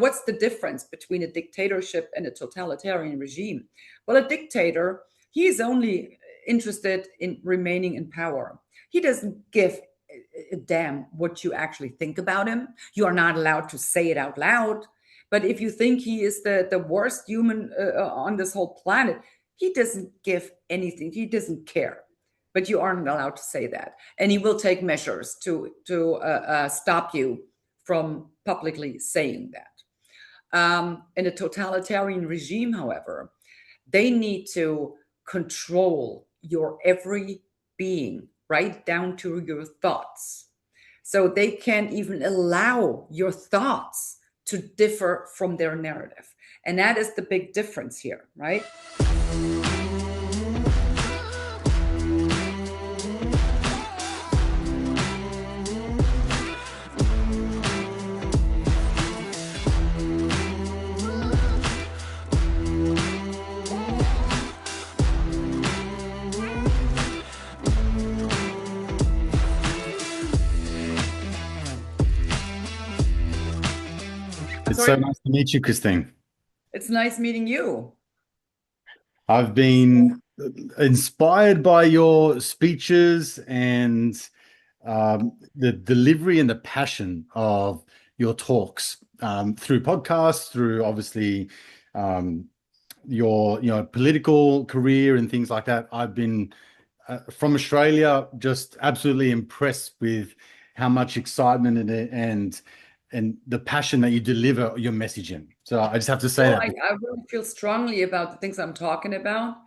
what's the difference between a dictatorship and a totalitarian regime? Well, a dictator, he's only interested in remaining in power. He doesn't give a damn what you actually think about him. You are not allowed to say it out loud. But if you think he is the worst human on this whole planet, he doesn't give anything. He doesn't care. But you aren't allowed to say that. And he will take measures to stop you from publicly saying that. In a totalitarian regime, however, they need to control your every being, right down to your thoughts. So they can't even allow your thoughts to differ from their narrative. And that is the big difference here, right? It's so nice to meet you, Christine. It's nice meeting you. I've been inspired by your speeches and the delivery and the passion of your talks through podcasts, through obviously your political career and things like that. I've been from Australia just absolutely impressed with how much excitement and the passion that you deliver your message in. So I just have to say Well, that. I really feel strongly about the things I'm talking about.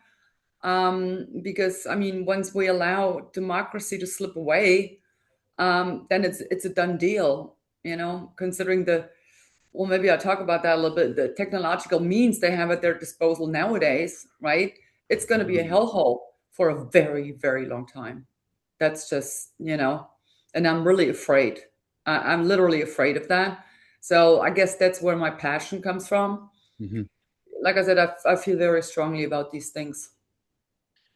Because I mean, once we allow democracy to slip away, then it's a done deal, considering well, maybe I'll talk about that a little bit, the technological means they have at their disposal nowadays, right? It's going to be a hellhole for a very, very long time. That's just, and I'm really afraid. I'm literally afraid of that. So I guess that's where my passion comes from. Mm-hmm. Like I said, I feel very strongly about these things.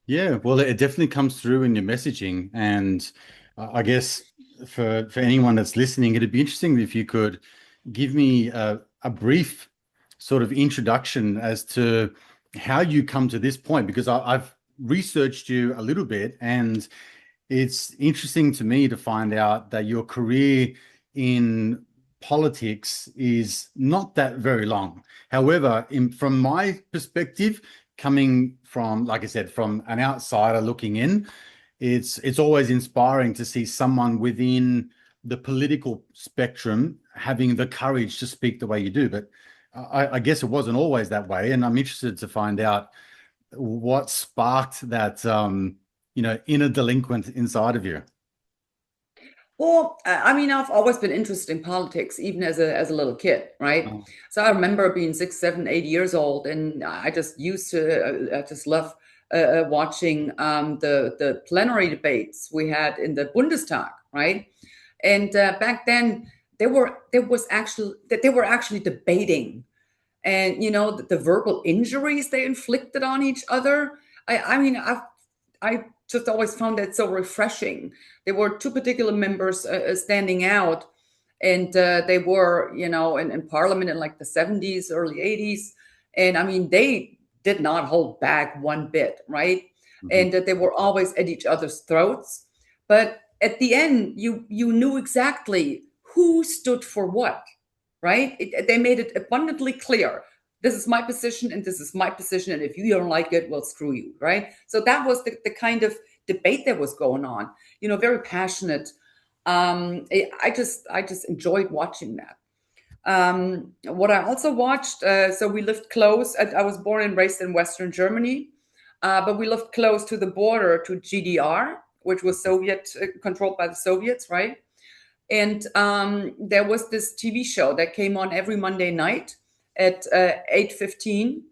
Yeah, well, it definitely comes through in your messaging. And I guess for anyone that's listening, it'd be interesting if you could give me a brief sort of introduction as to how you come to this point, because I've researched you a little bit, and it's interesting to me to find out that your career in politics is not that very long. However, from my perspective, coming from, like I said, from an outsider looking in, it's always inspiring to see someone within the political spectrum having the courage to speak the way you do. But I guess it wasn't always that way, and I'm interested to find out what sparked that inner delinquent inside of you. Well, I mean, I've always been interested in politics, even as a little kid, right? Oh. So I remember being 6, 7, 8 years old, and I just used to, I just love watching the plenary debates we had in the Bundestag, right? And back then, they were actually debating, and the verbal injuries they inflicted on each other. I mean, I just always found that so refreshing. There were two particular members standing out, and they were, in Parliament in like the 70s, early 80s, and I mean they did not hold back one bit, right? Mm-hmm. And they were always at each other's throats. But at the end, you knew exactly who stood for what, right? They made it abundantly clear. This is my position and this is my position. And if you don't like it, well, screw you, right? So that was the kind of debate that was going on, very passionate. I just enjoyed watching that. What I also watched, so we lived close. I was born and raised in Western Germany, but we lived close to the border to GDR, which was Soviet controlled by the Soviets, right? And there was this TV show that came on every Monday night at 8:15,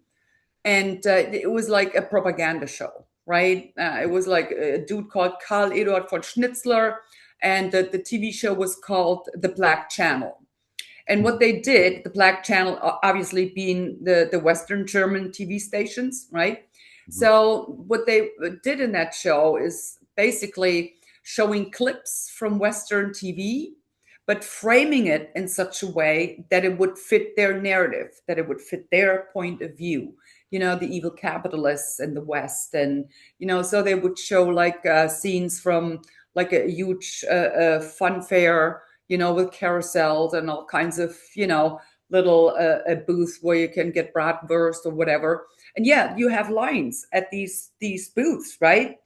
and it was like a propaganda show, right? It was like a dude called Karl Eduard von Schnitzler, and the TV show was called The Black Channel. And what they did, the Black Channel, obviously being the Western German TV stations, right? Mm-hmm. So what they did in that show is basically showing clips from Western TV, but framing it in such a way that it would fit their narrative, that it would fit their point of view. The evil capitalists in the West, and so they would show like scenes from like a huge fun fair, with carousels and all kinds of little a booth where you can get bratwurst or whatever. And yeah, you have lines at these booths, right?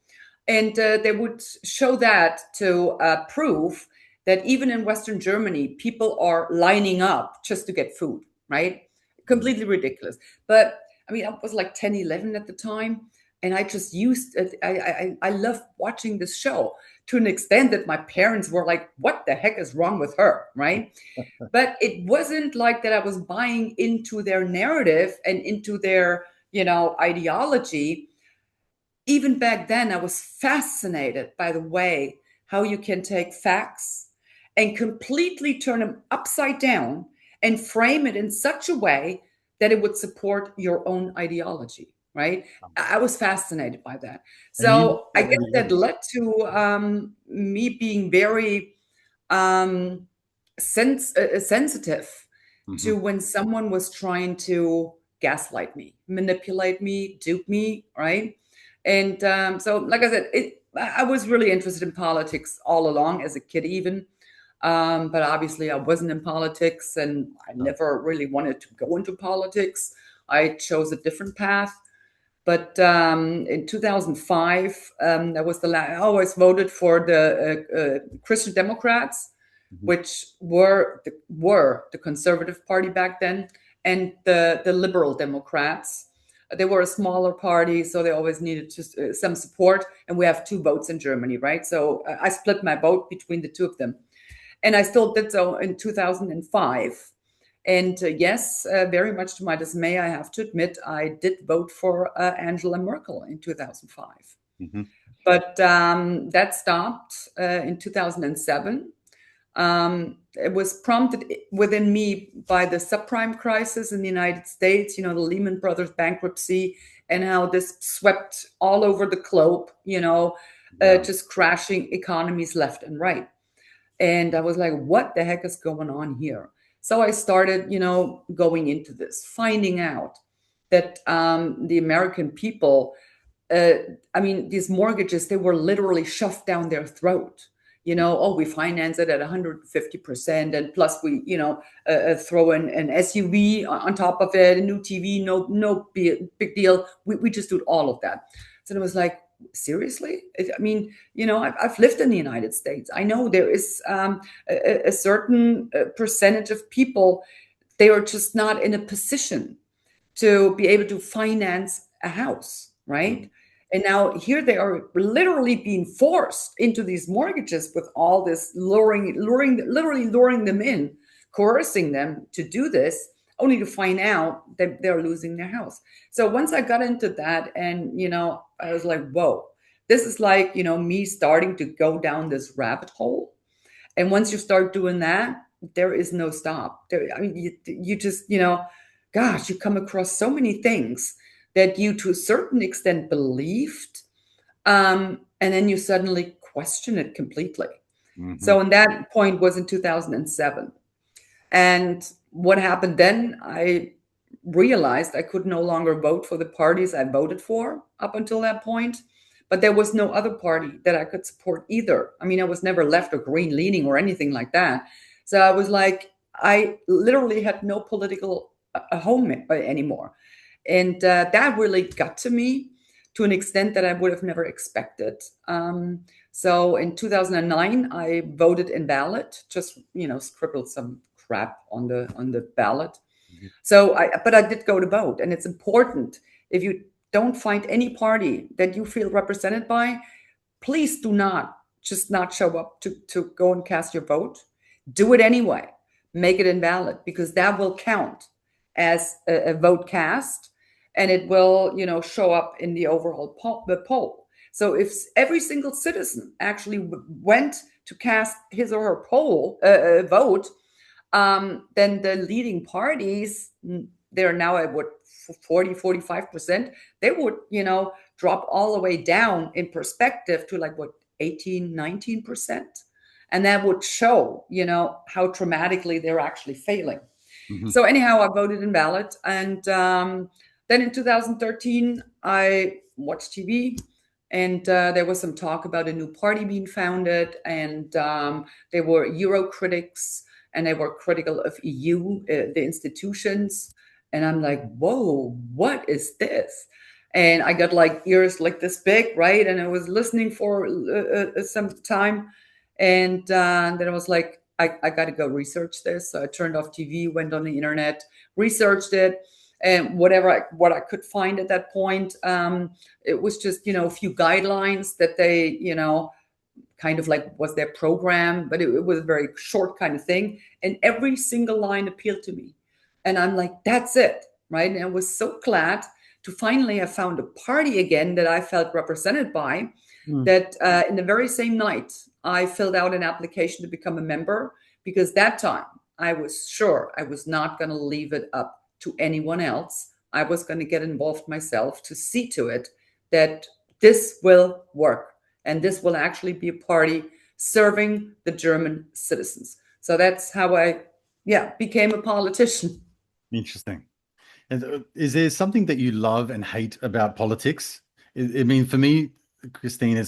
And they would show that to prove that even in Western Germany, people are lining up just to get food, right? Completely ridiculous. But I mean, I was like 10, 11 at the time. And I just used it. I love watching this show to an extent that my parents were like, what the heck is wrong with her, right? But it wasn't like that I was buying into their narrative and into their, ideology. Even back then, I was fascinated by the way how you can take facts and completely turn them upside down and frame it in such a way that it would support your own ideology, right? I was fascinated by that. And you So I at guess that that level. led to me being very um, sensitive Hmm. to when someone was trying to gaslight me, manipulate me, dupe me, right? And so, like I said, I was really interested in politics all along as a kid, even. But obviously, I wasn't in politics, and I never really wanted to go into politics. I chose a different path. But in 2005, that was I always voted for the Christian Democrats, Hmm. which were the conservative party back then, and the Liberal Democrats. They were a smaller party, so they always needed just some support. And we have two votes in Germany, right? So I split my vote between the two of them, and I still did so in 2005. And yes, very much to my dismay, I have to admit, I did vote for Angela Merkel in 2005. Hmm. But that stopped in 2007. It was prompted within me by the subprime crisis in the United States, the Lehman Brothers bankruptcy, and how this swept all over the globe, Yeah. just crashing economies left and right. And I was like, what the heck is going on here? So I started, going into this, finding out that the American people, uh, I mean, these mortgages, they were literally shoved down their throat. Oh, we finance it at 150%. And plus we, throw in an SUV on top of it, a new TV, no big deal. We just do all of that. So it was like, seriously? I mean, I've lived in the United States. I know there is a certain percentage of people, they are just not in a position to be able to finance a house, right? And now here they are literally being forced into these mortgages with all this literally luring them in, coercing them to do this, only to find out that they're losing their house. So once I got into that, and I was like, whoa, this is like me starting to go down this rabbit hole. And once you start doing that, there is no stop. I mean, you just, gosh, you come across so many things that you, to a certain extent, believed, and then you suddenly question it completely. Hmm. So, and that point was in 2007. And what happened then? I realized I could no longer vote for the parties I voted for up until that point. But there was no other party that I could support either. I mean, I was never left or green leaning or anything like that. So I was like, I literally had no political home anymore. And that really got to me to an extent that I would have never expected. So in 2009, I voted in ballot, just scribbled some crap on the ballot. So but I did go to vote, and it's important. If you don't find any party that you feel represented by, please do not just not show up to go and cast your vote. Do it anyway. Make it invalid, because that will count as a vote cast, and it will show up in the overall poll. So if every single citizen actually went to cast his or her vote, then the leading parties, they're now at what, 40-45%, they would drop all the way down in perspective to like what, 18-19%. and that would show, how dramatically they're actually failing. Mhm. So anyhow, I voted invalid, and then in 2013, I watched TV, and there was some talk about a new party being founded, and they were Euro critics, and they were critical of EU, the institutions, and I'm like, whoa, what is this? And I got like ears like this big, right? And I was listening for some time, and then I was like, I got to go research this. So I turned off TV, went on the internet, researched it, and what I could find at that point. It was just, a few guidelines that they, kind of like was their program, but it was a very short kind of thing. And every single line appealed to me. And I'm like, that's it, right? And I was so glad to finally have found a party again that I felt represented by. Mm. That in the very same night, I filled out an application to become a member, because that time I was sure I was not going to leave it up to anyone else. I was going to get involved myself to see to it that this will work, and this will actually be a party serving the German citizens. So that's how I, yeah, became a politician. Interesting. And is there something that you love and hate about politics? I mean, for me, Christine,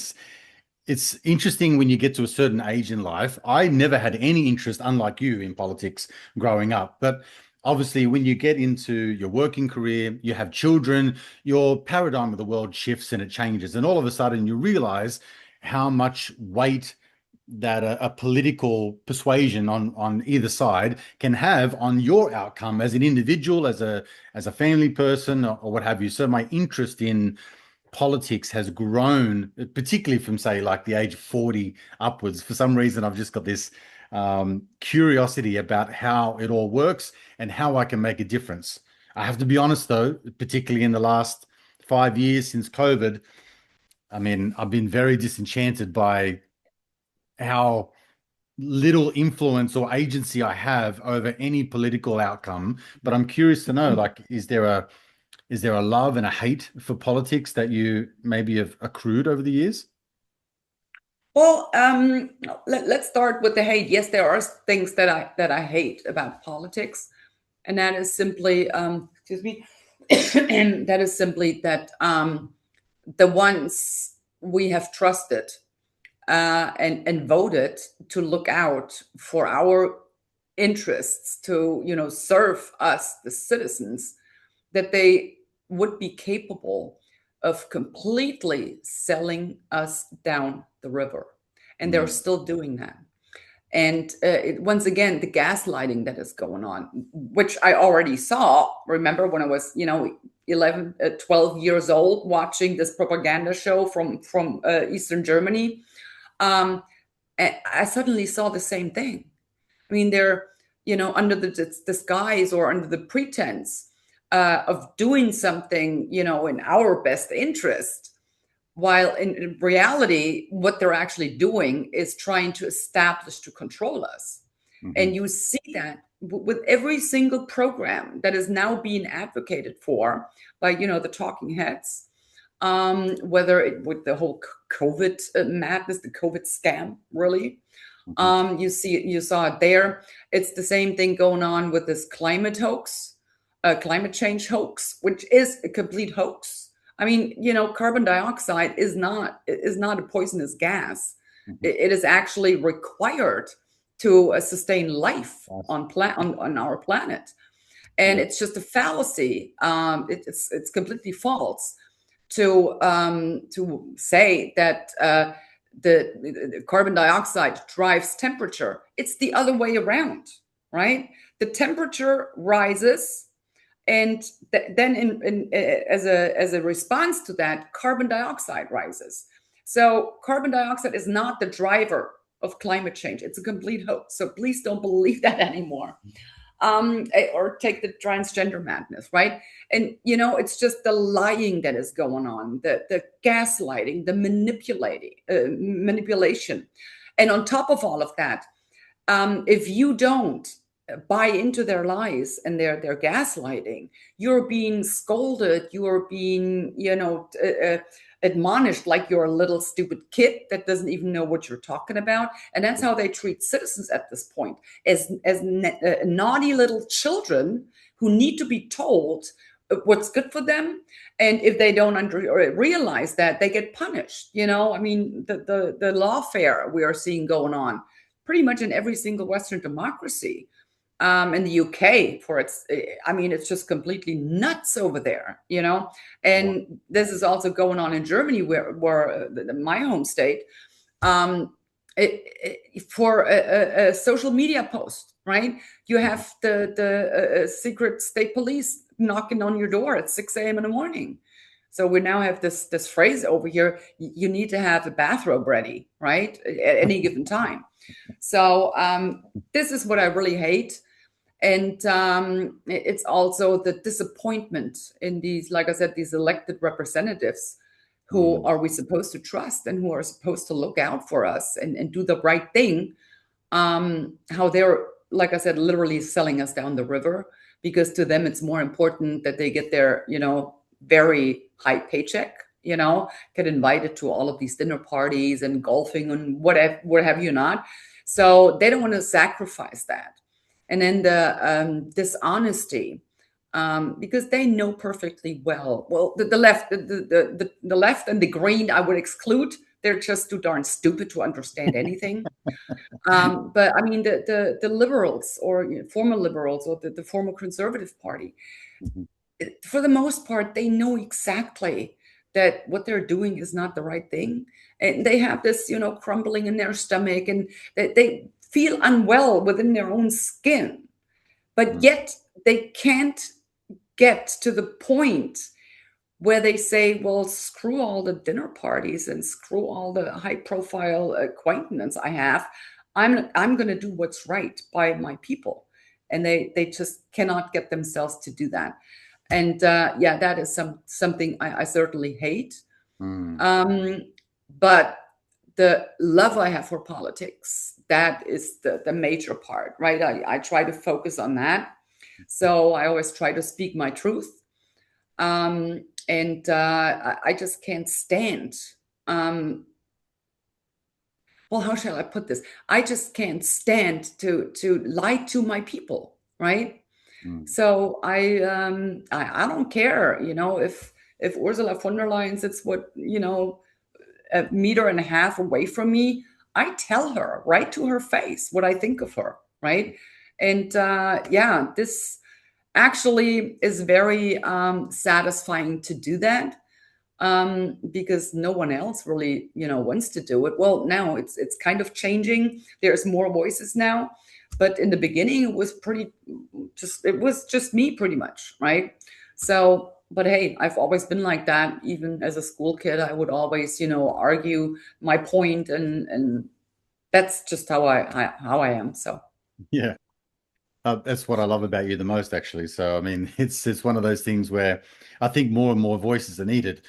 it's interesting when you get to a certain age in life. I never had any interest, unlike you, in politics growing up. But obviously, when you get into your working career, you have children, your paradigm of the world shifts and it changes. And all of a sudden, you realize how much weight that a political persuasion on either side can have on your outcome as an individual, as a family person, or what have you. So my interest in politics has grown, particularly from, say, like the age of 40 upwards. For some reason, I've just got this curiosity about how it all works and how I can make a difference. I have to be honest, though, particularly in the last 5 years since COVID, I mean, I've been very disenchanted by how little influence or agency I have over any political outcome. But I'm curious to know, like, is there a love and a hate for politics that you maybe have accrued over the years? Well, let's start with the hate. Yes, there are things that I hate about politics, and that is simply, excuse me, and that is simply that the ones we have trusted and voted to look out for our interests, to serve us, the citizens, that they would be capable of completely selling us down the river. And they're Mm. still doing that. And once again, the gaslighting that is going on, which I already saw. Remember when I was, 11, 12 years old, watching this propaganda show from Eastern Germany. And I suddenly saw the same thing. I mean, they're, under the disguise or under the pretense of doing something, in our best interest, while in reality, what they're actually doing is trying to establish to control us. Mhm. And you see that with every single program that is now being advocated for by, the talking heads, whether it with the whole COVID madness, the COVID scam, really. Mhm. You saw it there. It's the same thing going on with this climate hoax, climate change hoax, which is a complete hoax. I mean, carbon dioxide is not a poisonous gas. Mhm. It is actually required to sustain life Yes. on our planet, and Yeah. it's just a fallacy. It's completely false to say that the carbon dioxide drives temperature. It's the other way around, right? The temperature rises, and then as a response to that, carbon dioxide rises. So carbon dioxide is not the driver of climate change. It's a complete hoax. So please don't believe that anymore. Or take the transgender madness, right? And it's just the lying that is going on, the gaslighting, the manipulation, and on top of all of that, if you don't buy into their lies and their gaslighting. You're being scolded. You are being, admonished like you're a little stupid kid that doesn't even know what you're talking about. And that's how they treat citizens at this point, as naughty little children who need to be told what's good for them. And if they don't realize that, they get punished. I mean, the lawfare we are seeing going on pretty much in every single Western democracy. In the UK, I mean, it's just completely nuts over there, Wow. And this is also going on in Germany, where my home state, um, for a social media post, right? You have the secret state police knocking on your door at 6 a.m. in the morning. So we now have this phrase over here: you need to have a bathrobe ready, right, at any given time. So this is what I really hate. And it's also the disappointment in these, like I said, these elected representatives. Who Mm. are we supposed to trust and who are supposed to look out for us and do the right thing? How they're, like I said, literally selling us down the river, because to them it's more important that they get their, very high paycheck, get invited to all of these dinner parties and golfing and whatever, what have you not. So they don't want to sacrifice that. And then the dishonesty, because they know perfectly well. Well, the left, the left and the green, I would exclude. They're just too darn stupid to understand anything. But I mean, the liberals, or former liberals, or the former conservative party, Mhm. for the most part, they know exactly that what they're doing is not the right thing, and they have this, crumbling in their stomach, and they feel unwell within their own skin, but Mm. yet they can't get to the point where they say, well, screw all the dinner parties and screw all the high profile acquaintance I have. I'm going to do what's right by my people. And they just cannot get themselves to do that. And yeah, that is something I certainly hate. Mm. Um, but the love I have for politics, that is the major part, right? I try to focus on that. So I always try to speak my truth. And I just can't stand. Um, well, how shall I put this? I just can't stand to lie to my people, right? Mm. So I don't care, if Ursula von der Leyen sits, what, a meter and a half away from me, I tell her right to her face what I think of her, right? And yeah, this actually is very satisfying to do that, because no one else really, wants to do it. Well, now it's kind of changing. There's more voices now, but in the beginning it was just me pretty much, right? So, but hey, I've always been like that. Even as a school kid, I would always, argue my point, and that's just how I am. So Yeah. That's what I love about you the most, actually. So, I mean, it's one of those things where I think more and more voices are needed.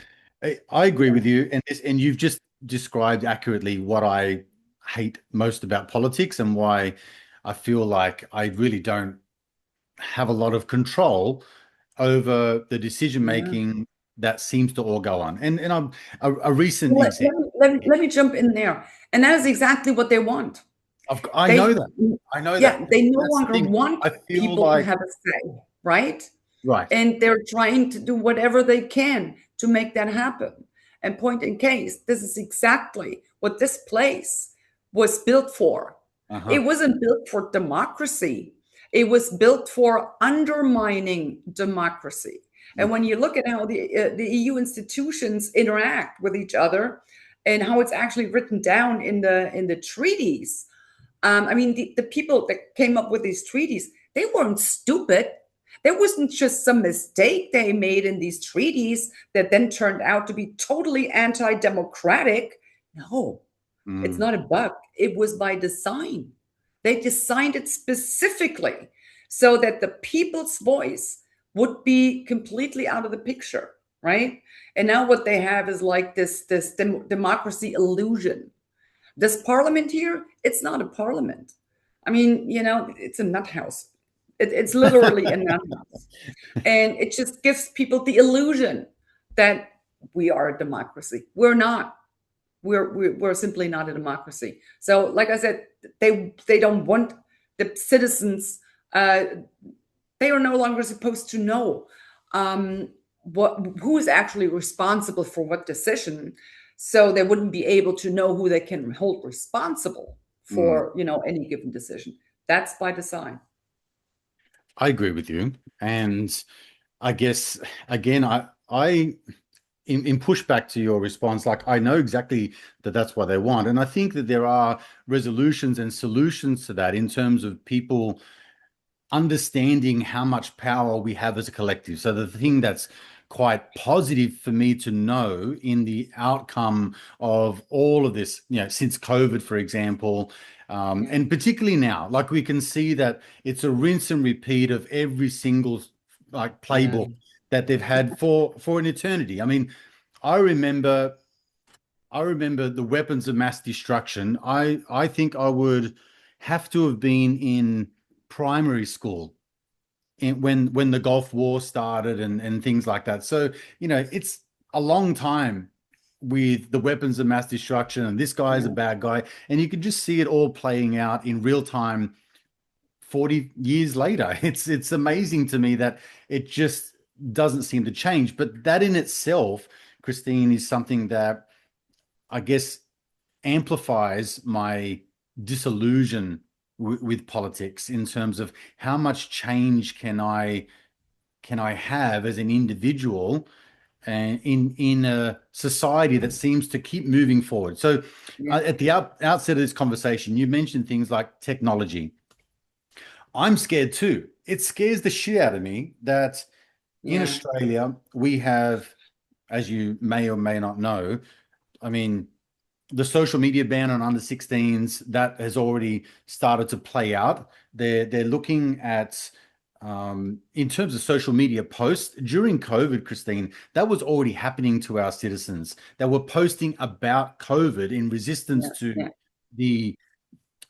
I agree with you, and you've just described accurately what I hate most about politics and why I feel like I really don't have a lot of control over the decision yeah. making that seems to all go on. And I'm a recent Well, example. let me jump in there. And that is exactly what they want. I know They, that. I know that. yeah, they no That's the longer thing. want I feel people to like have a say, right? right. And they're trying to do whatever they can to make that happen. And point in case, this is exactly what this place was built for. It Uh-huh. wasn't built for democracy. It was built for undermining democracy. And when you look at how the EU institutions interact with each other, and how it's actually written down in the treaties, I mean, the people that came up with these treaties, they weren't stupid. There wasn't just some mistake they made in these treaties that then turned out to be totally anti democratic. No, it's Mm. not a bug. It was by design. They designed it specifically so that the people's voice would be completely out of the picture, right? And now what they have is like this democracy illusion. This parliament here, it's not a parliament. I mean, it's a nut house. It's literally anonymous. And it just gives people the illusion that we are a democracy. We're not. We're simply not a democracy. So, like I said, they don't want the citizens. Uh, they are no longer supposed to know um, who is actually responsible for what decision. So they wouldn't be able to know who they can hold responsible Mm, for, any given decision. That's by design. I agree with you. And I guess again, I in pushback to your response, like I know exactly that that's what they want. And I think that there are resolutions and solutions to that in terms of people understanding how much power we have as a collective. So the thing that's quite positive for me to know in the outcome of all of this, since COVID, for example, Yeah, and particularly now, like we can see that it's a rinse and repeat of every single like yeah, playbook that they've had for an eternity. I mean, I remember I remember the weapons of mass destruction. I think I would have to have been in primary school when the Gulf War started and things like that. So, it's a long time with the weapons of mass destruction and this guy is a yeah, bad guy. And you can just see it all playing out in real time 40 years later. It's amazing to me that it just doesn't seem to change. But that in itself, Christine, is something that I guess amplifies my disillusion with politics in terms of how much change can I have as an individual and in a society that seems to keep moving forward. So yeah, at the outset of this conversation, you mentioned things like technology. I'm scared too. It scares the shit out of me that in yeah, Australia we have, as you may or may not know, I mean, the social media ban on under 16s that has already started to play out. They're looking at in terms of social media posts during COVID, Christine, that was already happening to our citizens. They were posting about COVID in resistance yeah, to yeah, the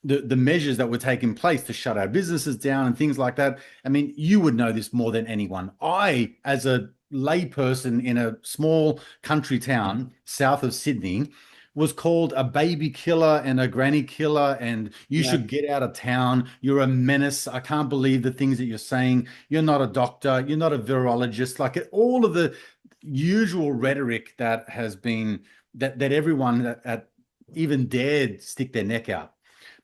the measures that were taking place to shut our businesses down and things like that. I mean, you would know this more than anyone. I, as a layperson in a small country town south of Sydney, was called a baby killer and a granny killer, and you yeah, should get out of town. You're a menace. I can't believe the things that you're saying. You're not a doctor. You're not a virologist. Like all of the usual rhetoric that has been that everyone that even dared stick their neck out.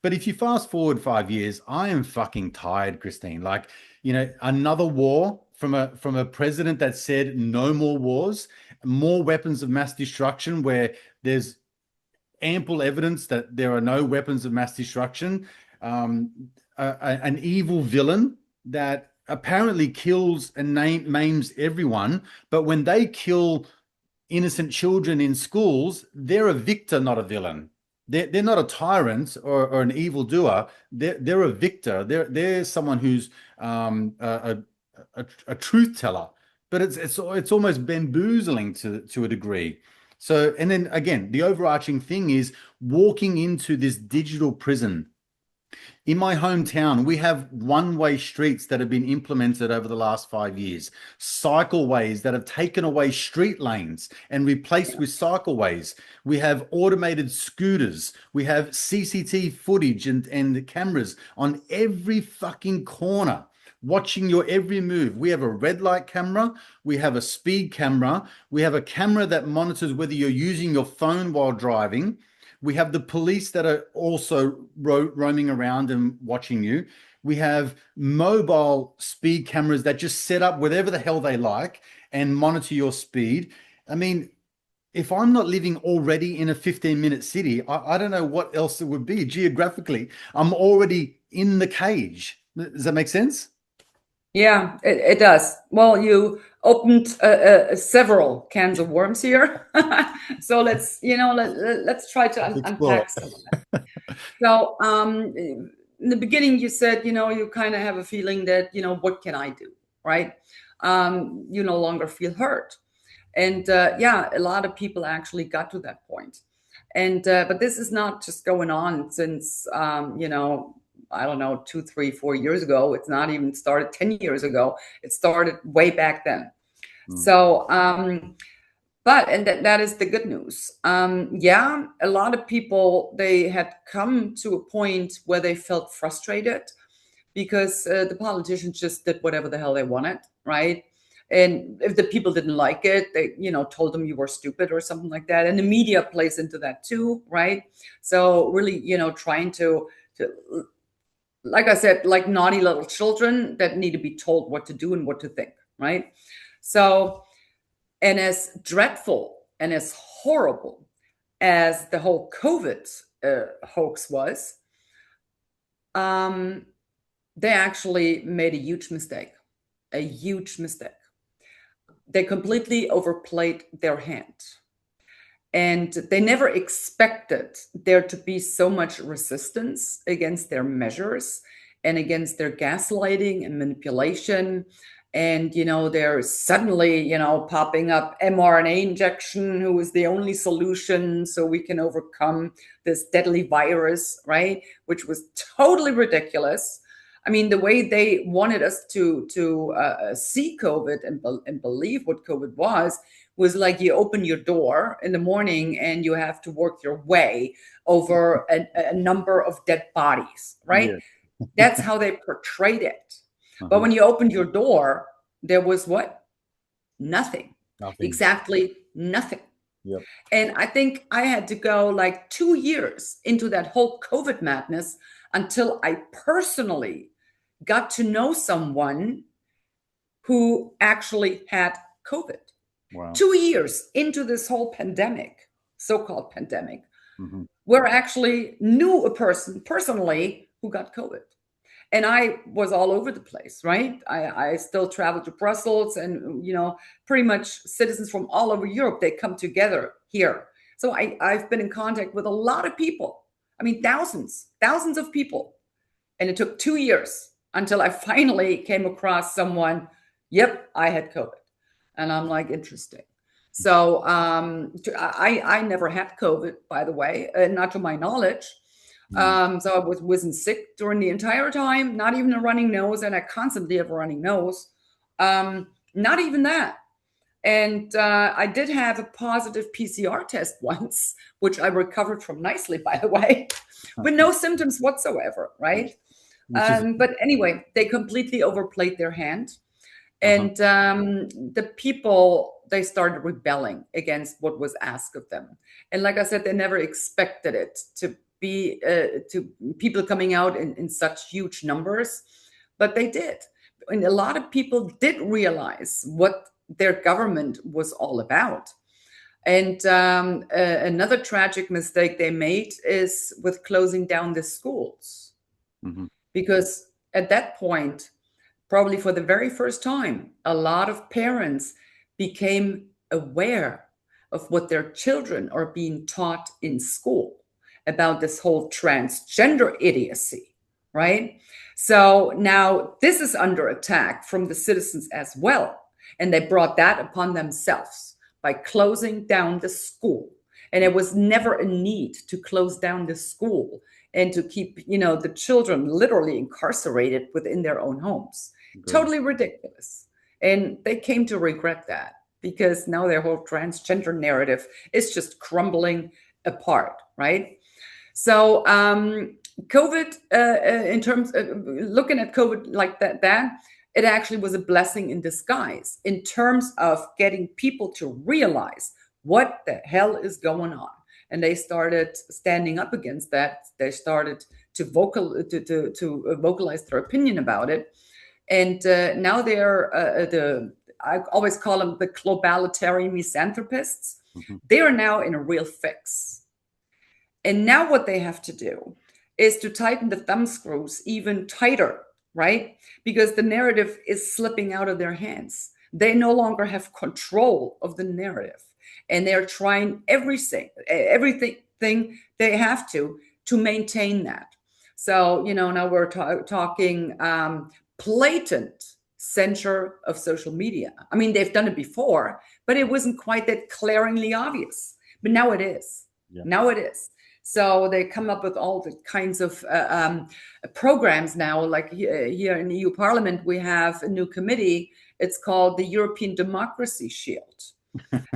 But if you fast forward 5 years, I am fucking tired, Christine. Like, another war from a president that said no more wars, more weapons of mass destruction, where there's ample evidence that there are no weapons of mass destruction. Um, an evil villain that apparently kills and maims everyone, but when they kill innocent children in schools, they're a victor, not a villain. They're not a tyrant or an evildoer. They're a victor. They're someone who's a truth teller. But it's almost bamboozling to a degree. So, and then again, the overarching thing is walking into this digital prison in my hometown, we have one-way streets that have been implemented over the last 5 years, cycleways that have taken away street lanes and replaced with cycleways. We have automated scooters. We have CCTV footage and cameras on every fucking corner, watching your every move. We have a red light camera. We have a speed camera. We have a camera that monitors whether you're using your phone while driving. We have the police that are also roaming around and watching you. We have mobile speed cameras that just set up whatever the hell they like and monitor your speed. I mean, if I'm not living already in a 15-minute city, I don't know what else it would be geographically. I'm already in the cage. Does that make sense? yeah. It does. Well, you opened several cans of worms here, so let's try to Let's explore. unpack some. So, in the beginning, you said, you kind of have a feeling that, what can I do, right? You no longer feel hurt. And yeah, a lot of people actually got to that point. And but this is not just going on since, I don't know, 2, 3, 4 years ago. It's not even started 10 years ago. It started way back then. So, but, and that is the good news. Yeah, a lot of people, they had come to a point where they felt frustrated because the politicians just did whatever the hell they wanted, right? And if the people didn't like it, they, told them you were stupid or something like that. And the media plays into that too, right? So really, trying to, like I said, like naughty little children that need to be told what to do and what to think, right? So, and as dreadful and as horrible as the whole COVID hoax was, they actually made a huge mistake, a huge mistake. They completely overplayed their hand. And they never expected there to be so much resistance against their measures and against their gaslighting and manipulation. And, they're suddenly, popping up mRNA injection, who is the only solution so we can overcome this deadly virus, right? Which was totally ridiculous. I mean, the way they wanted us to see COVID and believe what COVID was like you open your door in the morning and you have to work your way over a number of dead bodies, right? Yeah. That's how they portrayed it. But Uh-huh. when you opened your door, there was what? Nothing. Nothing. Exactly nothing. Yep. And I think I had to go like 2 years into that whole COVID madness until I personally got to know someone who actually had COVID. Wow. 2 years into this whole pandemic, so-called pandemic, Mm-hmm. where I actually knew a person personally who got COVID. And I was all over the place, right? I still travel to Brussels, and pretty much citizens from all over Europe, they come together here. So I've been in contact with a lot of people. I mean, thousands of people. And it took 2 years until I finally came across someone, yep, I had COVID. And I'm like, interesting. So I never had COVID, by the way, not to my knowledge. So I wasn't sick during the entire time, not even a running nose, and I constantly have a running nose. Not even that. And I did have a positive PCR test once, which I recovered from nicely, by the way, with no symptoms whatsoever, right? Which is But anyway, they completely overplayed their hand. uh-huh. And the people, they started rebelling against what was asked of them. And like I said, they never expected it to be to people coming out in such huge numbers, but they did. And a lot of people did realize what their government was all about. And another tragic mistake they made is with closing down the schools, Mm-hmm. because at that point, probably for the very first time, a lot of parents became aware of what their children are being taught in school about this whole transgender idiocy, right? So now this is under attack from the citizens as well. And they brought that upon themselves by closing down the school. And it was never a need to close down the school and to keep, the children literally incarcerated within their own homes. Good. Totally ridiculous. And they came to regret that because now their whole transgender narrative is just crumbling apart, right? So COVID, in terms of looking at COVID like that, it actually was a blessing in disguise in terms of getting people to realize what the hell is going on. And they started standing up against that. They started to vocalize their opinion about it. And now they're I always call them the globalitarian misanthropists. Mm-hmm. They are now in a real fix. And now what they have to do is to tighten the thumb screws even tighter, right? Because the narrative is slipping out of their hands. They no longer have control of the narrative. And they're trying everything they have to maintain that. So, now we're talking blatant censure of social media. I mean, they've done it before, but it wasn't quite that glaringly obvious. But now it is. Yeah. Now it is. So they come up with all the kinds of programs now. Like here in the EU Parliament, we have a new committee. It's called the European Democracy Shield.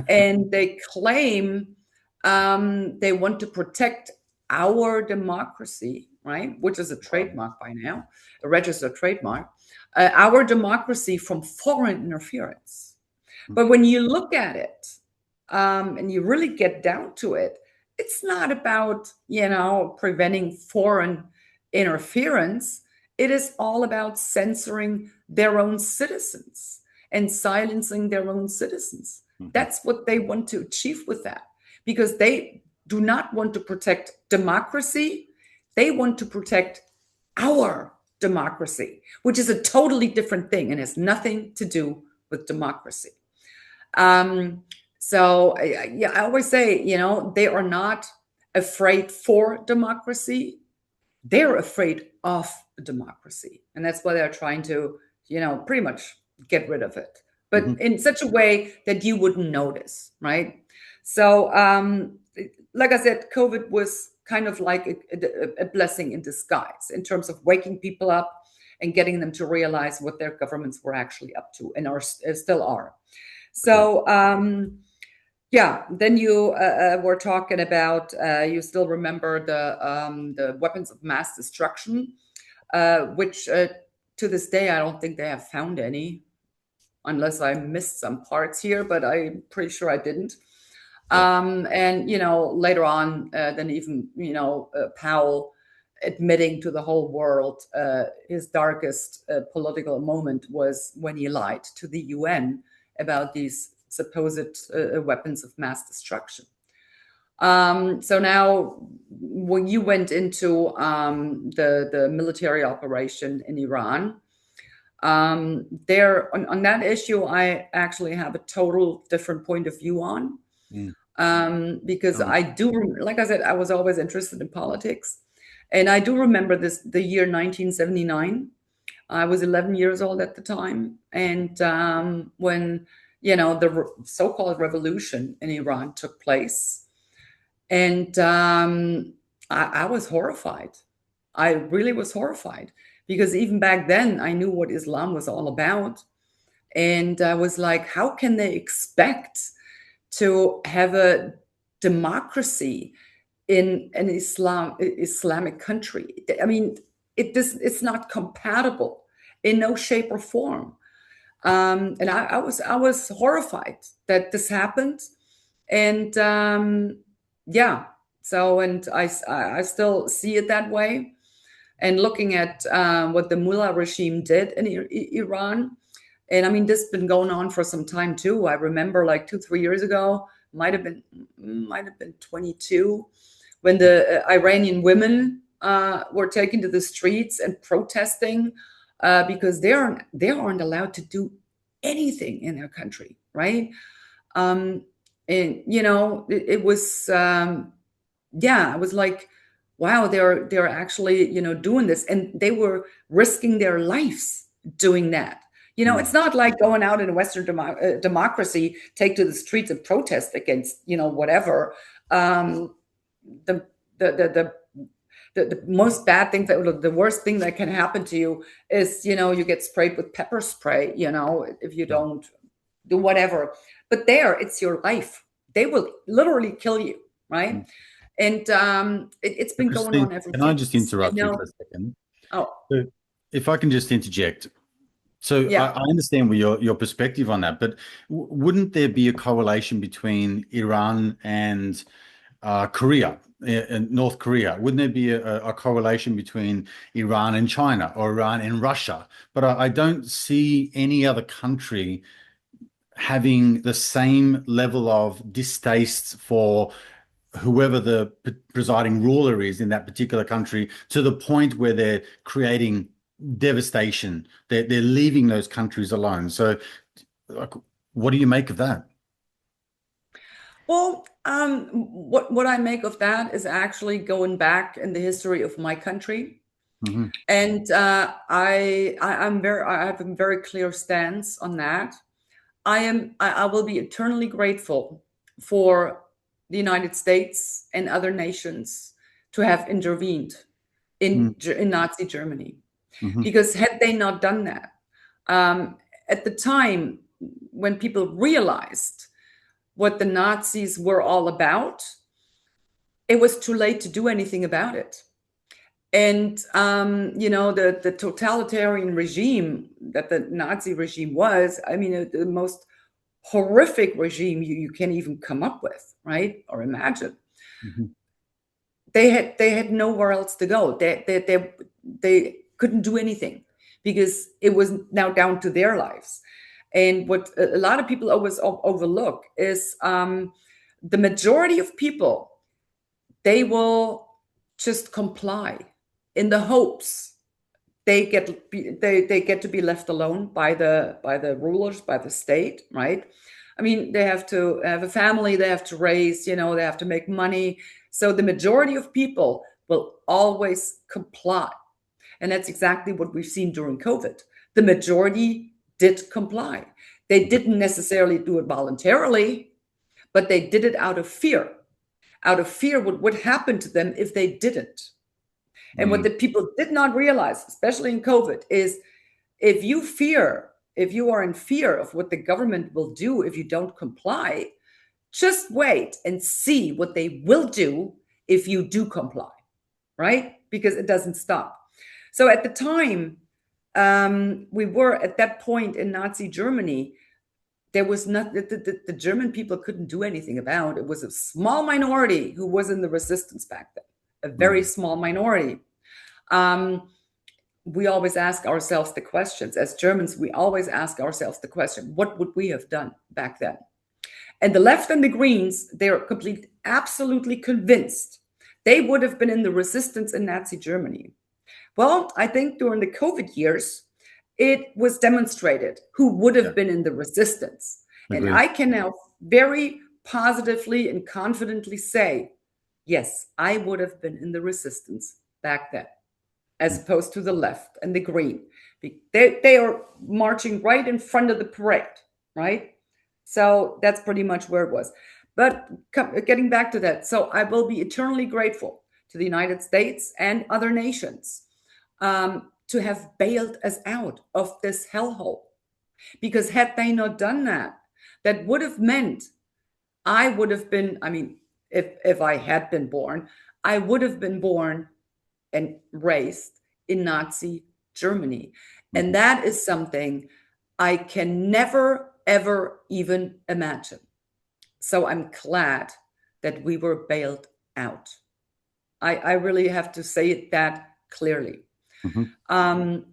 And they claim they want to protect our democracy, right? Which is a trademark by now, a registered trademark, our democracy from foreign interference. But when you look at it and you really get down to it, it's not about, preventing foreign interference. It is all about censoring their own citizens and silencing their own citizens. That's what they want to achieve with that, because they do not want to protect democracy. They want to protect our democracy, which is a totally different thing and has nothing to do with democracy. So yeah, I always say, they are not afraid for democracy. They're afraid of democracy. And that's why they're trying to, pretty much get rid of it, but in such a way that you wouldn't notice, right? So, like I said, COVID was kind of like a blessing in disguise in terms of waking people up and getting them to realize what their governments were actually up to and are still are. So, yeah, then you were talking about, you still remember the weapons of mass destruction, which to this day, I don't think they have found any, unless I missed some parts here, but I'm pretty sure I didn't. And, later on, then even, Powell admitting to the whole world his darkest political moment was when he lied to the UN about these supposed weapons of mass destruction. So now, when you went into the military operation in Iran, there on that issue, I actually have a total different point of view on, because I do, like I said, I was always interested in politics, and I do remember the year 1979. I was 11 years old at the time, and when the so-called revolution in Iran took place, and I was horrified. I really was horrified, because even back then I knew what Islam was all about. And I was like, how can they expect to have a democracy in an Islamic country? I mean, it's not compatible in no shape or form. And I was horrified that this happened. And yeah, so, and I still see it that way. And looking at what the mullah regime did in Iran, and I mean, this has been going on for some time too. I remember like 2, 3 years ago, might have been 22, when the Iranian women were taken to the streets and protesting because they aren't allowed to do anything in their country, right? And it was yeah, I was like, wow, they're actually doing this, and they were risking their lives doing that. It's not like going out in a Western democracy, take to the streets and protest against whatever. The the most bad thing, the worst thing that can happen to you is you get sprayed with pepper spray. If you don't do whatever. But there, it's your life. They will literally kill you, right? And it's been going Christine, on ever can I just since. interrupt you for a second? Oh, So if I can just interject. So yeah. I understand your perspective on that, but wouldn't there be a correlation between Iran and Korea, and North Korea? Wouldn't there be a correlation between Iran and China, or Iran and Russia? But I don't see any other country having the same level of distaste for whoever the presiding ruler is in that particular country, to the point where they're creating devastation. They're leaving those countries alone. So, like, what do you make of that? Well, what I make of that is actually going back in the history of my country, Hmm. and I have a very clear stance on that. I will be eternally grateful for the United States and other nations to have intervened in Nazi Germany. Mhm. Because had they not done that, at the time when people realized what the Nazis were all about, it was too late to do anything about it. And the totalitarian regime that the Nazi regime was, I mean, the most horrific regime you can even come up with, right, or imagine. Mhm. They had nowhere else to go. They couldn't do anything because it was now down to their lives. And what a lot of people always overlook is the majority of people, they will just comply in the hopes they get to be left alone by the rulers, by the state, right? I mean, they have to have a family, they have to raise, they have to make money. So the majority of people will always comply. And that's exactly what we've seen during COVID. The majority did comply. They didn't necessarily do it voluntarily, but they did it out of fear what would happen to them if they didn't. And what the people did not realize, especially in COVID, is if you are in fear of what the government will do if you don't comply, just wait and see what they will do if you do comply, right? Because it doesn't stop. So at the time, we were at that point in Nazi Germany, there was not the German people couldn't do anything about. It was a small minority who was in the resistance back then, a very small minority. We always ask ourselves the questions. As Germans, we always ask ourselves the question, what would we have done back then? And the left and the Greens, they're completely, absolutely convinced they would have been in the resistance in Nazi Germany. Well, I think during the COVID years, it was demonstrated who would have been in the resistance. And Agreed. I can now very positively and confidently say, yes, I would have been in the resistance back then, as opposed to the left and the Green. They are marching right in front of the parade, right? So that's pretty much where it was. But getting back to that, so I will be eternally grateful to the United States and other nations to have bailed us out of this hellhole. Because had they not done that, that would have meant I would have been, I mean, if I had been born, I would have been born and raised in Nazi Germany. And that is something I can never, ever even imagine. So I'm glad that we were bailed out. I really have to say it that clearly. And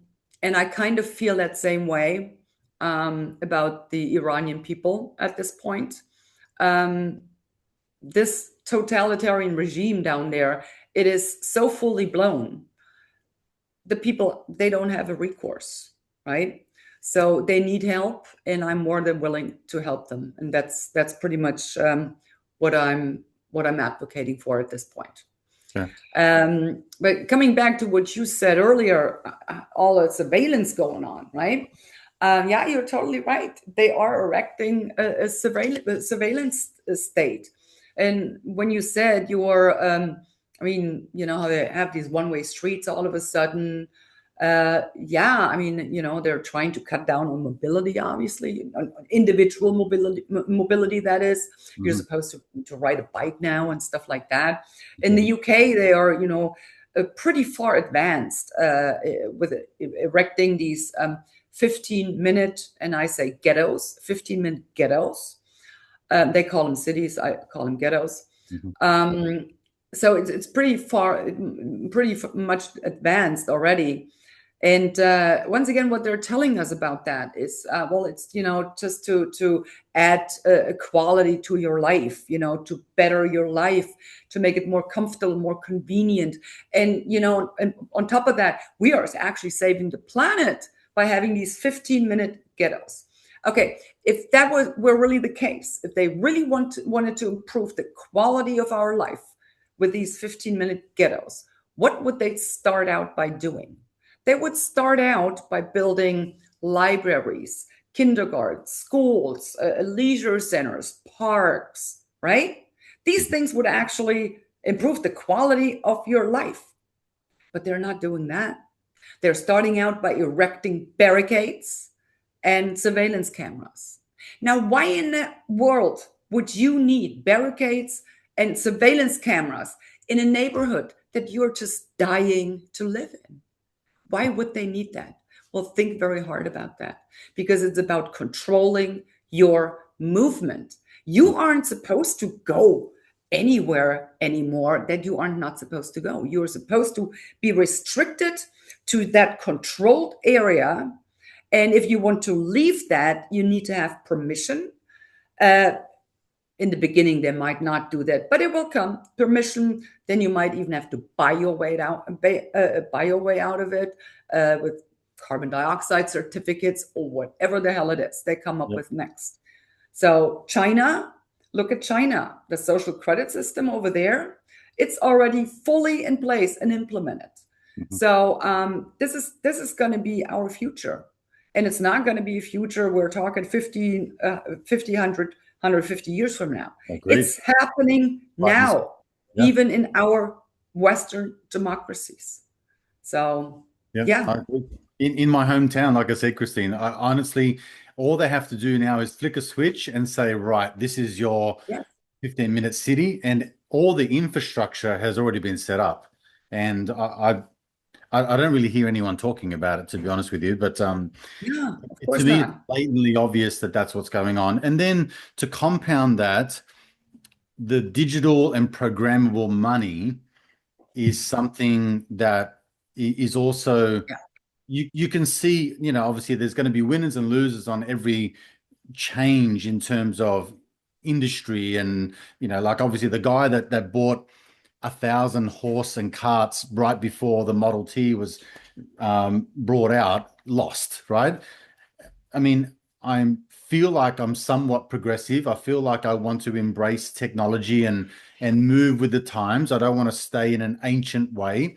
I kind of feel that same way about the Iranian people at this point. This totalitarian regime down there, it is so fully blown. The people, they don't have a recourse, right? So they need help, and I'm more than willing to help them. And that's pretty much what I'm advocating for at this point. But coming back to what you said earlier, all the surveillance going on, right? Yeah, you're totally right. They are erecting a surveillance state. And when you said I mean, how they have these one-way streets all of a sudden. Yeah, I mean, they're trying to cut down on mobility, obviously, on individual mobility, that is. You're supposed to ride a bike now and stuff like that. In the UK, they are, pretty far advanced with erecting these 15-minute, and I say ghettos, 15-minute ghettos. They call them cities, I call them ghettos. So it's pretty much advanced already. And once again, what they're telling us about that is, well, it's, just to add a quality to your life, to better your life, to make it more comfortable, more convenient. And, and on top of that, we are actually saving the planet by having these 15-minute ghettos. Okay, if that were really the case, if they really wanted to improve the quality of our life with these 15-minute ghettos, what would they start out by doing? They would start out by building libraries, kindergartens, schools, leisure centers, parks, right? These things would actually improve the quality of your life. But they're not doing that. They're starting out by erecting barricades and surveillance cameras. Now, why in the world would you need barricades and surveillance cameras in a neighborhood that you're just dying to live in? Why would they need that? Well, think very hard about that, because it's about controlling your movement. You aren't supposed to go anywhere anymore that you are not supposed to go. You're supposed to be restricted to that controlled area. And if you want to leave that, you need to have permission. Uh, in the beginning, they might not do that, but it will come. Permission. Then you might even have to buy your way out, buy your way out of it with carbon dioxide certificates or whatever the hell it is they come up with next. So China, look at China, the social credit system over there, it's already fully in place and implemented. So this is going to be our future. And it's not going to be a future, we're talking 50, 150 years from now. Agreed. It's happening now, even in our Western democracies. So, yeah. I agree. In my hometown, like I said, Christine, I honestly, all they have to do now is flick a switch and say, right, this is your 15-minute city, and all the infrastructure has already been set up. And I don't really hear anyone talking about it, to be honest with you. But of course to me, not. it's blatantly obvious that that's what's going on. And then to compound that, the digital and programmable money is something that is also, you can see, obviously there's going to be winners and losers on every change in terms of industry. And, like obviously the guy that bought 1,000 horse and carts right before the Model T was brought out lost, right? I mean, I feel like I'm somewhat progressive. I feel like I want to embrace technology and move with the times. I don't want to stay in an ancient way.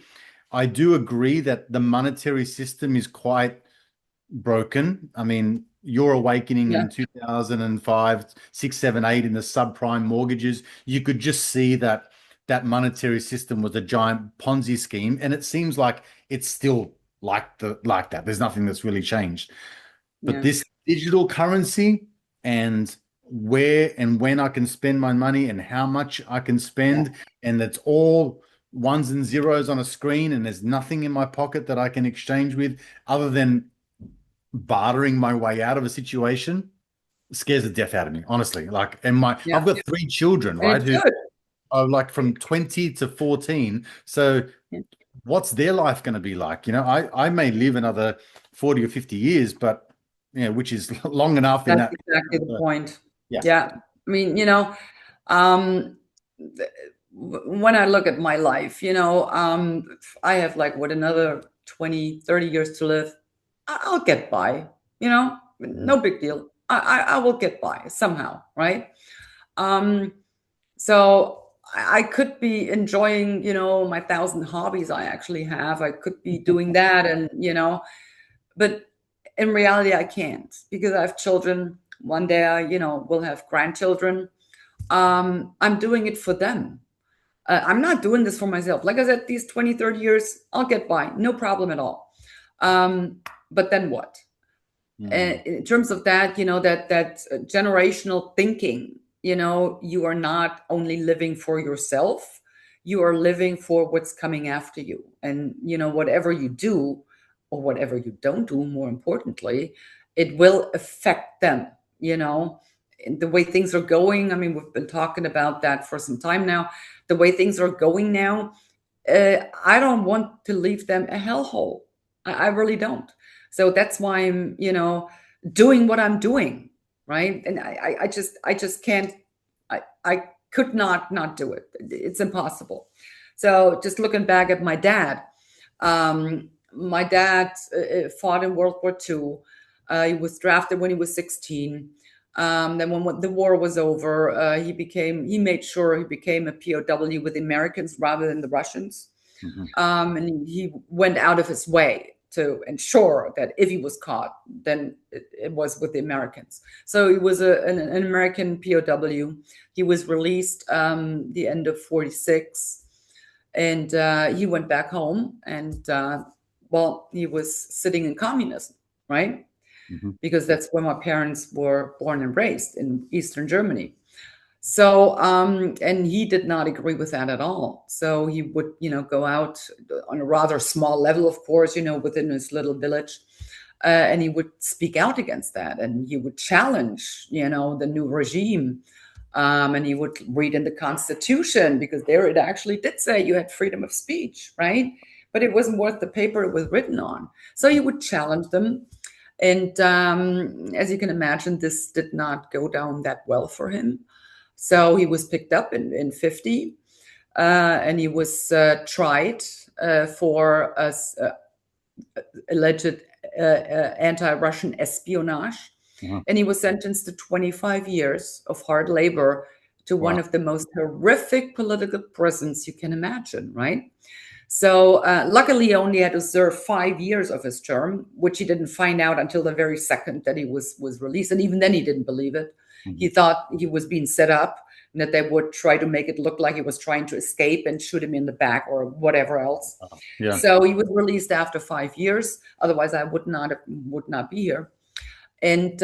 I do agree that the monetary system is quite broken. I mean, your awakening in 2005, 6, 7, 8 in the subprime mortgages, you could just see that monetary system was a giant Ponzi scheme, and it seems like it's still like that. There's nothing that's really changed. But this digital currency and where and when I can spend my money and how much I can spend, and it's all ones and zeros on a screen, and there's nothing in my pocket that I can exchange with other than bartering my way out of a situation, scares the death out of me, honestly. Like, and I've got 3 children, right? Who are like from 20 to 14. So what's their life going to be like? I may live another 40 or 50 years, but which is long enough. That's exactly the point. I mean, when I look at my life, I have like another 20, 30 years to live. I'll get by, no big deal. I will get by somehow, right? So I could be enjoying, my 1,000 hobbies I actually have. I could be doing that, and but in reality, I can't, because I have children. One day, we'll have grandchildren. I'm doing it for them. I'm not doing this for myself. Like I said, these 20, 30 years, I'll get by. No problem at all. But then what? In terms of that, that generational thinking, you are not only living for yourself, you are living for what's coming after you. And, whatever you do or whatever you don't do, more importantly, it will affect them, the way things are going. I mean, we've been talking about that for some time now. The way things are going now, I don't want to leave them a hellhole. I really don't. So that's why I'm, doing what I'm doing, right? And I just can't. I could not do it. It's impossible. So just looking back at my dad, my dad fought in World War II. He was drafted when he was 16. Then when the war was over, he made sure he became a POW with the Americans rather than the Russians. And he went out of his way to ensure that if he was caught, then it was with the Americans. So he was an American POW. He was released the end of 46, and he went back home, and well, he was sitting in communism, right? Mhm. Because that's where my parents were born and raised, in Eastern Germany. So, and he did not agree with that at all. So he would, go out on a rather small level, of course, within his little village, and he would speak out against that, and he would challenge, the new regime. And he would read in the Constitution, because there it actually did say you had freedom of speech, right? But it wasn't worth the paper it was written on. So he would challenge them. And as you can imagine, this did not go down that well for him. So he was picked up in 50, and he was tried for alleged anti-Russian espionage. Uh-huh. And he was sentenced to 25 years of hard labor to one Wow. of the most horrific political prisons you can imagine, right? So luckily, he only had to serve 5 years of his term, which he didn't find out until the very second that he was released. And even then, he didn't believe it. He Mhm. thought he was being set up, and that they would try to make it look like he was trying to escape and shoot him in the back or whatever else. Yeah. So he was released after 5 years. Otherwise, I would not be here. And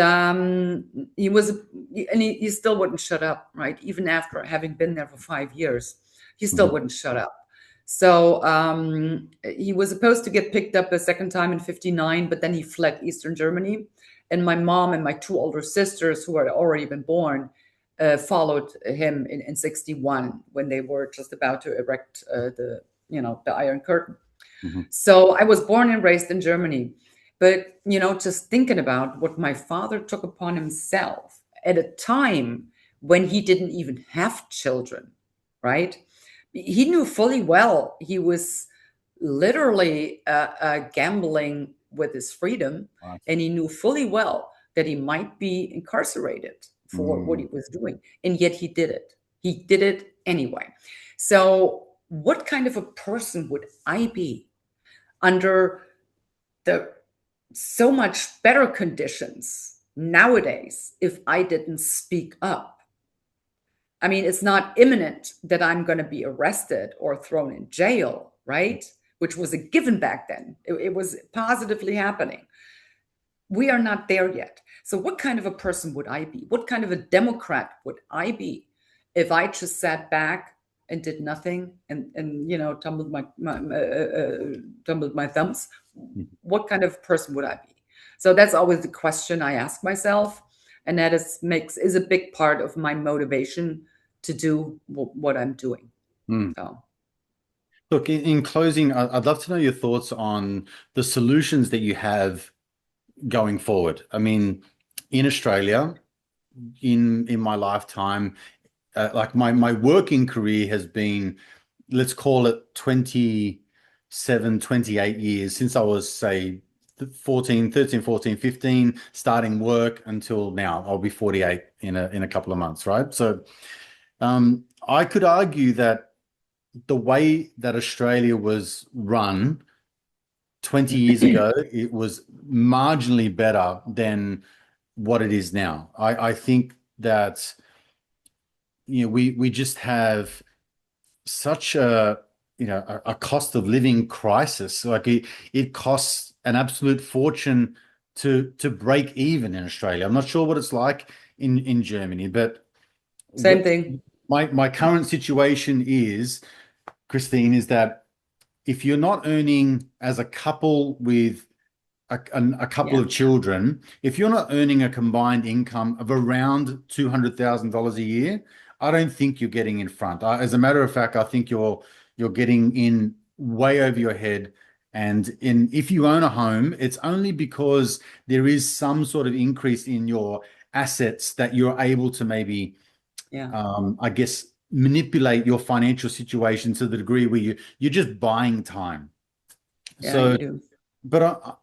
he still wouldn't shut up, right? Even after having been there for 5 years, he still Mhm. wouldn't shut up. So he was supposed to get picked up a second time in 59, but then he fled Eastern Germany. And my mom and my two older sisters, who had already been born, followed him in 61, when they were just about to erect the Iron Curtain. Mhm. So I was born and raised in Germany. But, just thinking about what my father took upon himself at a time when he didn't even have children, right? He knew fully well he was literally gambling with his freedom, Right. and he knew fully well that he might be incarcerated for what he Mm. was doing, and yet he did it. He did it anyway. So, what kind of a person would I be under the so much better conditions nowadays if I didn't speak up? I mean, it's not imminent that I'm going to be arrested or thrown in jail, right? Which was a given back then. It was positively happening. We are not there yet. So, what kind of a person would I be? What kind of a Democrat would I be if I just sat back and did nothing, and tumbled my thumbs? Mhm. What kind of person would I be? So that's always the question I ask myself, and that is a big part of my motivation to do what I'm doing. Mm. So Look, in closing, I'd love to know your thoughts on the solutions that you have going forward. I mean, in Australia, in my lifetime, like my working career has been, let's call it 27, 28 years since I was, say, 14, 13, 14, 15, starting work until now. I'll be 48 in a couple of months, right? So I could argue that the way that Australia was run 20 years ago, it was marginally better than what it is now. I think that we just have such a cost of living crisis. Like it costs an absolute fortune to break even in Australia. I'm not sure what it's like in Germany, but same what thing. my current situation is, Christine, is that if you're not earning as a couple with a couple Yeah, of children, if you're not earning a combined income of around $200,000 a year, I don't think you're getting in front. As a matter of fact, I think you're getting in way over your head. And if you own a home, it's only because there is some sort of increase in your assets that you're able to maybe, yeah, I guess, manipulate your financial situation to the degree where you're just buying time. yeah, So, you do. but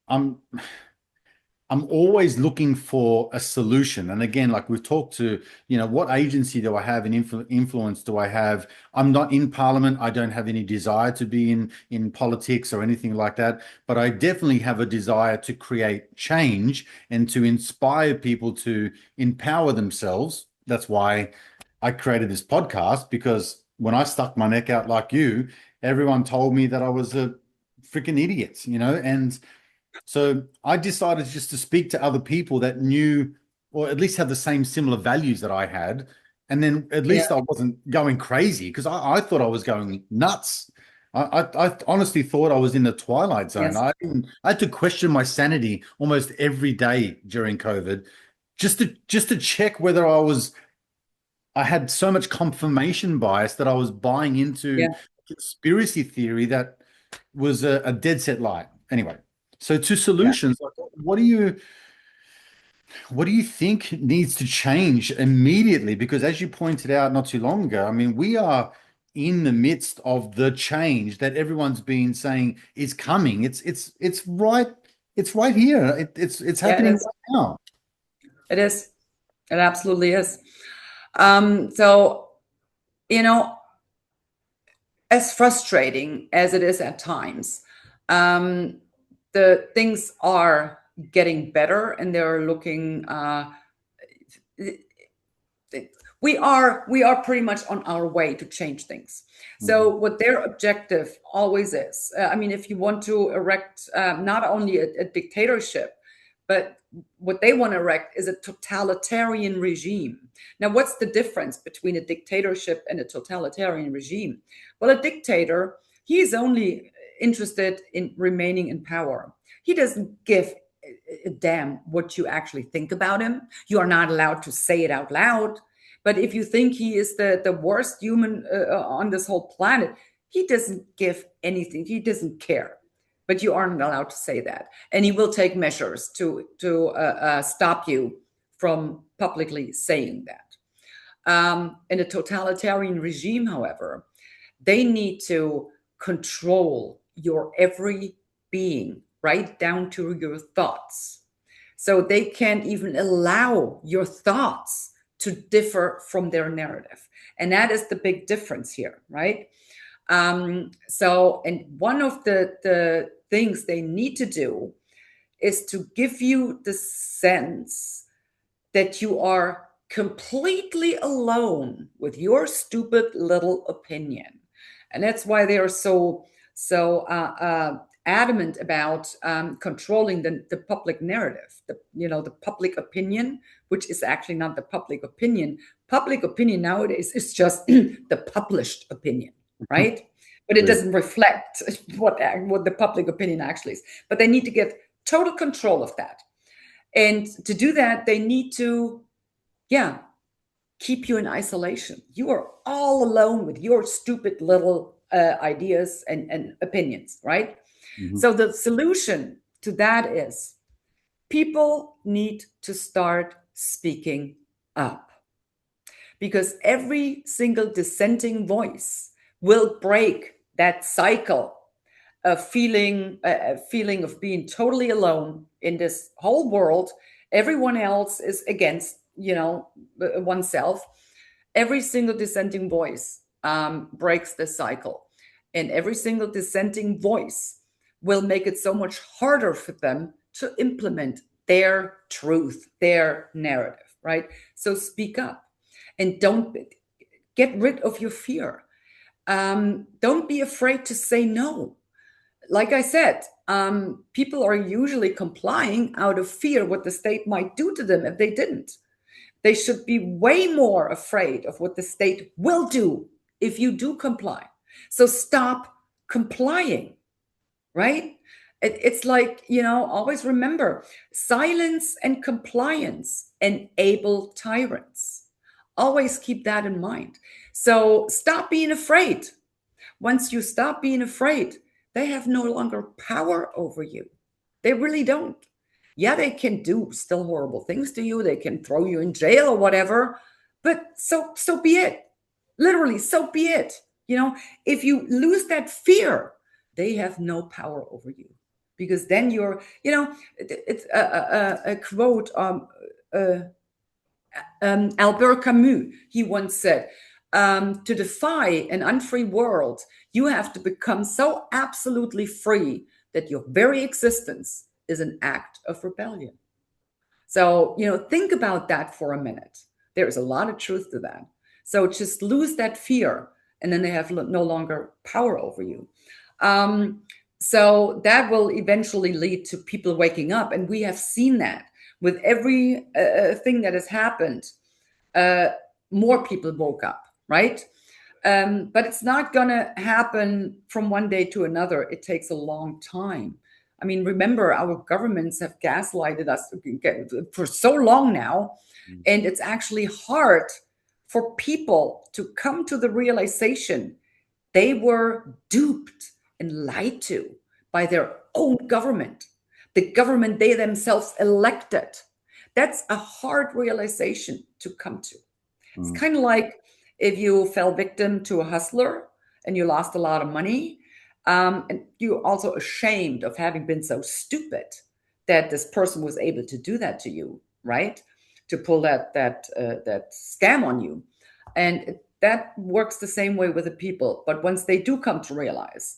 I'm I'm always looking for a solution. And again, like we've talked to, what agency do I have and influence do I have? I'm not in parliament. I don't have any desire to be in politics or anything like that. But I definitely have a desire to create change and to inspire people to empower themselves. That's why I created this podcast, because when I stuck my neck out like you, everyone told me that I was a freaking idiot, and so I decided just to speak to other people that knew, or at least had the same similar values that I had. And then at Yeah, least I wasn't going crazy, because I thought I was going nuts. I honestly thought I was in the twilight zone. yes, I had to question my sanity almost every day during COVID, just to check whether I had so much confirmation bias that I was buying into yeah, conspiracy theory that was a dead set lie. Anyway, so to yeah, solutions, like, what do you think needs to change immediately? Because as you pointed out not too long ago, I mean, we are in the midst of the change that everyone's been saying is coming. It's right here. It's yeah, it happening is. right now. It is. It absolutely is. So, you know, as frustrating as it is at times, um, the things are getting better and they're looking we are pretty much on our way to change things. So Mhm. what their objective always is, I mean, if you want to erect not only a dictatorship, but what they want to erect is a totalitarian regime. Now, what's the difference between a dictatorship and a totalitarian regime? Well, a dictator, he's only interested in remaining in power. He doesn't give a damn what you actually think about him. You are not allowed to say it out loud. But if you think he is the worst human on this whole planet, he doesn't give anything. He doesn't care. But you aren't allowed to say that. And he will take measures to stop you from publicly saying that. In a totalitarian regime, however, they need to control your every being, right down to your thoughts. So they can't even allow your thoughts to differ from their narrative. And that is the big difference here, right? And one of the things they need to do is to give you the sense that you are completely alone with your stupid little opinion. And that's why they are so adamant about controlling the public narrative, the public opinion, which is actually not the public opinion. Public opinion nowadays is just the published opinion, right? But it Agreed. doesn't reflect what the public opinion actually is. But they need to get total control of that. And to do that, they need to, yeah, keep you in isolation. You are all alone with your stupid little ideas and opinions, right? Mhm. So the solution to that is people need to start speaking up, because every single dissenting voice will break that cycle of feeling of being totally alone in this whole world. Everyone else is against, oneself. Every single dissenting voice breaks the cycle, and every single dissenting voice will make it so much harder for them to implement their truth, their narrative, right? So speak up and don't get rid of your fear. Don't be afraid to say no. Like I said, people are usually complying out of fear what the state might do to them if they didn't. They should be way more afraid of what the state will do if you do comply. So stop complying, right? It's like, always remember, silence and compliance enable tyrants. Always keep that in mind. So stop being afraid. Once you stop being afraid, they have no longer power over you. They really don't. Yeah, they can do still horrible things to you. They can throw you in jail or whatever, but so be it. Literally, so be it. If you lose that fear, they have no power over you because then it's a quote. Uh, Albert Camus, he once said, to defy an unfree world, you have to become so absolutely free that your very existence is an act of rebellion. So, think about that for a minute. There is a lot of truth to that. So just lose that fear, and then they have no longer power over you. Um, so that will eventually lead to people waking up. And we have seen that with every thing that has happened. Uh, More people woke up, right? But it's not going to happen from one day to another. It takes a long time. I mean, remember, our governments have gaslighted us for so long now, and it's actually hard for people to come to the realization they were duped and lied to by their own government, the government they themselves elected. That's a hard realization to come to. It's Mm. kind of like if you fell victim to a hustler and you lost a lot of money, and you're also ashamed of having been so stupid that this person was able to do that to you, right? To pull that scam on you, and that works the same way with the people. But once they do come to realize,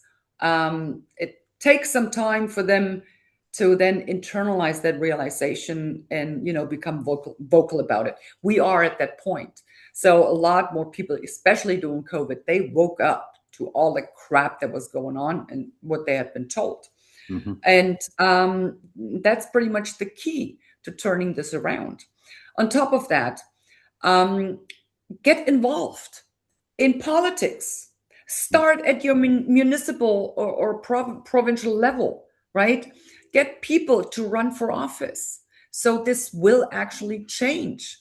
it takes some time for them to then internalize that realization and become vocal about it. We are at that point. So a lot more people, especially during COVID, they woke up to all the crap that was going on and what they had been told. Mhm. And that's pretty much the key to turning this around. On top of that, um, get involved in politics. Start at your municipal or provincial level, right? Get people to run for office. So this will actually change.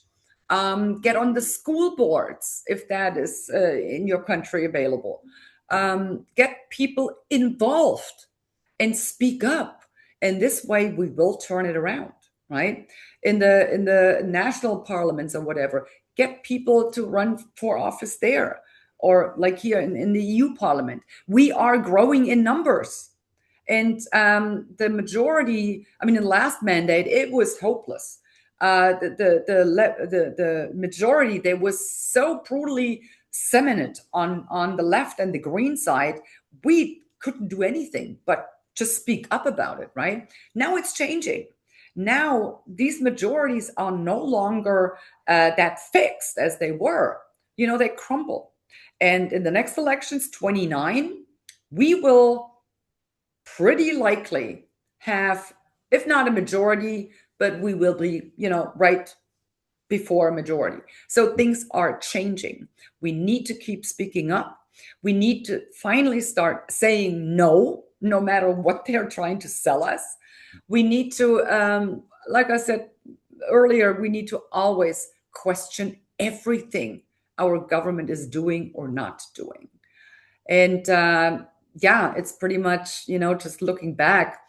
Get on the school boards if that is in your country available. Get people involved and speak up. And this way we will turn it around, right? In the national parliaments or whatever, get people to run for office there, or like here in the EU Parliament. We are growing in numbers. And the majority, I mean, in the last mandate, it was hopeless. The majority, they was so brutally cemented on the left and the green side, we couldn't do anything but just speak up about it, right? Now it's changing. Now these majorities are no longer that fixed as they were. They crumble. And in the next elections, 29, we will pretty likely have, if not a majority, but we will be, right before a majority. So things are changing. We need to keep speaking up. We need to finally start saying no, no matter what they're trying to sell us. We need to, like I said earlier, we need to always question everything our government is doing or not doing. And yeah, it's pretty much, just looking back.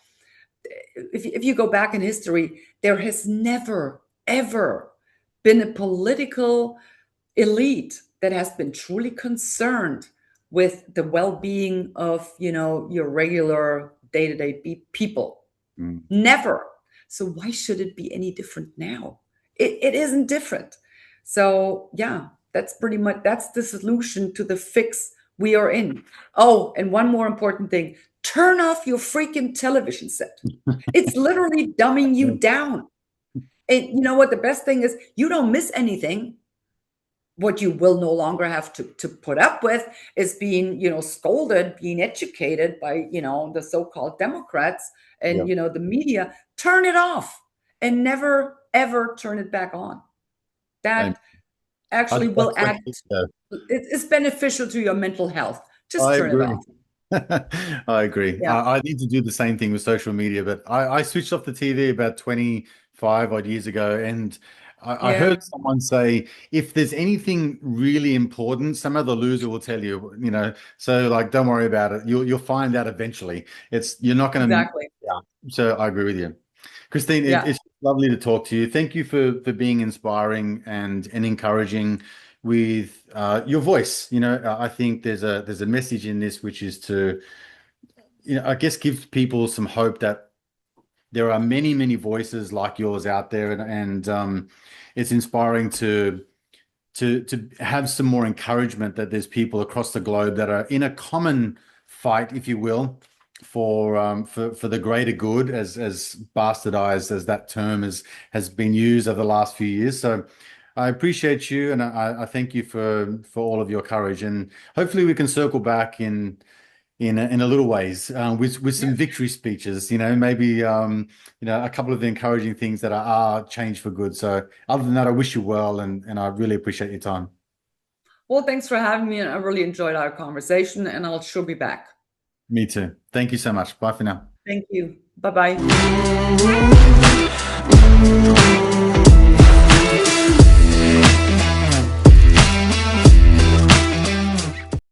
If you go back in history, there has never, ever been a political elite that has been truly concerned with the well-being of, your regular day-to-day people. Mm. Never. So why should it be any different now? It isn't different. So yeah, that's the solution to the fix we are in. Oh, and one more important thing: turn off your freaking television set. It's literally dumbing you down. And you know what? The best thing is you don't miss anything. What you will no longer have to put up with is being, scolded, being educated by, the so-called Democrats Yeah. and, the media. Turn it off and never, ever turn it back on. And That actually I will add, it's beneficial to your mental health. Just I turn it agree. off. I agree. Yeah. I need to do the same thing with social media, but I switched off the TV about 25 odd years ago, and I Yeah. heard someone say, if there's anything really important, some other loser will tell you, so like don't worry about it. You'll find out eventually. You're not gonna. Exactly. Yeah. So I agree with you. Christine, Yeah. it's lovely to talk to you. Thank you for being inspiring and encouraging with your voice. I think there's a message in this which is to I guess give people some hope that there are many, many voices like yours out there, and it's inspiring to have some more encouragement that there's people across the globe that are in a common fight, if you will, for the greater good, as bastardized as that term has been used over the last few years. So I appreciate you, and I thank you for all of your courage, and hopefully we can circle back in a little ways with some victory speeches, maybe a couple of the encouraging things that are change for good. So other than that, I wish you well, and I really appreciate your time. Well, thanks for having me, and I really enjoyed our conversation, and I'll sure be back. Me too. Thank you so much. Bye for now. Thank you. Bye bye.